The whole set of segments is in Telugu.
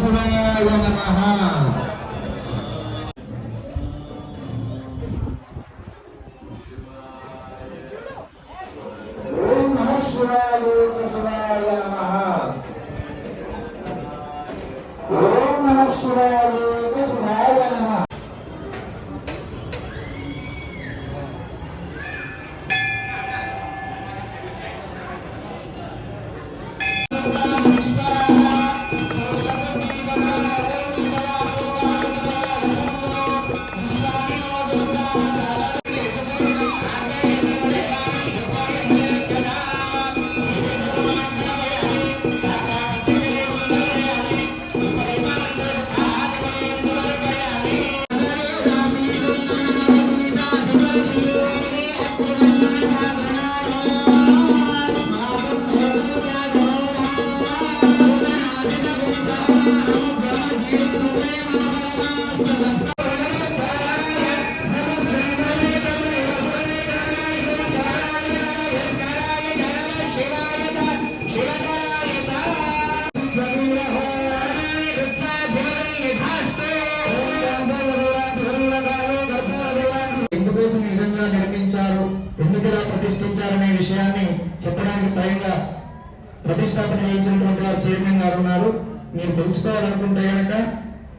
శివాయ నమః. ఓం నమః శివాయ శివాయ నమః. ఓం నమః శివాయ శివాయ నమః. ఎందుకోసం ఈ విధంగా నిర్మించారు, ఎందుకులా ప్రతిష్ఠించారనే విషయాన్ని చెప్పడానికి స్వయంగా ప్రతిష్టాపన చేయించినటువంటి వారు చైర్మన్ గారు ఉన్నారు. మీరు తెలుసుకోవాలనుకుంటే కనుక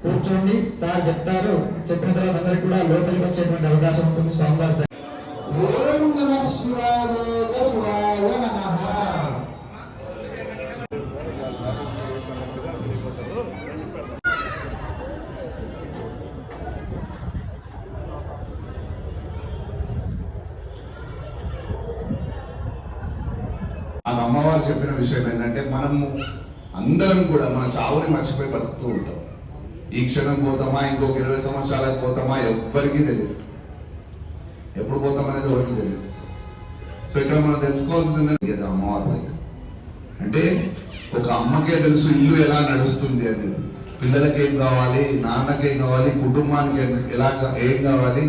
కూర్చోండి, సార్ చెప్తారు. చెప్పిన తర్వాత అందరికి కూడా లోపలికి వచ్చేటువంటి అవకాశం ఉంటుంది. స్వామివారి ఓం నమః శివాయ శివాయ నమః. ఆ అమ్మవారు చెప్పిన విషయం ఏంటంటే మనము అందరం కూడా మన చావుని మర్చిపోయి బతుకుతూ ఉంటాం. ఈ క్షణం పోతామా, ఇంకొక 20 సంవత్సరాలకు పోతామా, ఎవ్వరికీ తెలియదు. ఎప్పుడు పోతామనేది ఎవరికి తెలియదు. సో ఇక్కడ మనం తెలుసుకోవాల్సింది అమ్మవారు అంటే ఒక అమ్మకే తెలుసు ఇల్లు ఎలా నడుస్తుంది అనేది. పిల్లలకి ఏం కావాలి, నాన్నకేం కావాలి, కుటుంబానికి ఏం కావాలి,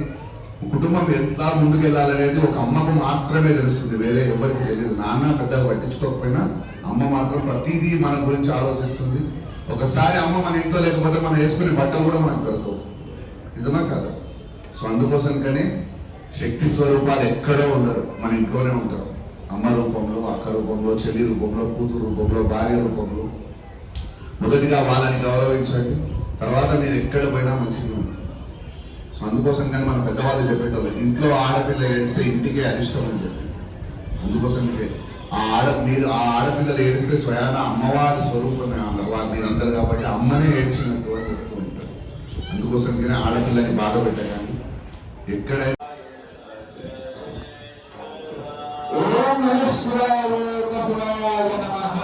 కుటుంబం ఎట్లా ముందుకు వెళ్ళాలనేది ఒక అమ్మకు మాత్రమే తెలుస్తుంది, వేరే ఎవరికి తెలియదు. నాన్న పెద్దగా పట్టించుకోకపోయినా అమ్మ మాత్రం ప్రతిదీ మన గురించి ఆలోచిస్తుంది. ఒకసారి అమ్మ మన ఇంట్లో లేకపోతే మనం వేసుకునే బట్టలు కూడా మనకు దొరకవు. నిజమా కాదా? సో అందుకోసం కానీ శక్తి స్వరూపాలు ఎక్కడో ఉండరు, మన ఇంట్లోనే ఉంటారు. అమ్మ రూపంలో, అక్క రూపంలో, చెల్లి రూపంలో, కూతురు రూపంలో, భార్య రూపంలో. మొదటిగా వాళ్ళని గౌరవించండి, తర్వాత మీరు ఎక్కడ పోయినా మంచిగా ఉంటారు. సో అందుకోసం కానీ మన పెద్దవాళ్ళు చెప్పేటోళ్ళు ఇంట్లో ఆడపిల్ల ఏడిస్తే ఇంటికే అరిష్టం అని చెప్పి. అందుకోసం ఆ ఆడపిల్లలు ఏడిస్తే స్వయాన అమ్మవారి స్వరూపమే వారు మీరందరూ కాబట్టి అమ్మనే ఏడ్చినట్టు అని చెప్తూ ఉంటారు. అందుకోసం కానీ ఆడపిల్లని బాధ పెట్టగాని ఎక్కడైనా ఓం నమః శివాయ శివాయ నమః.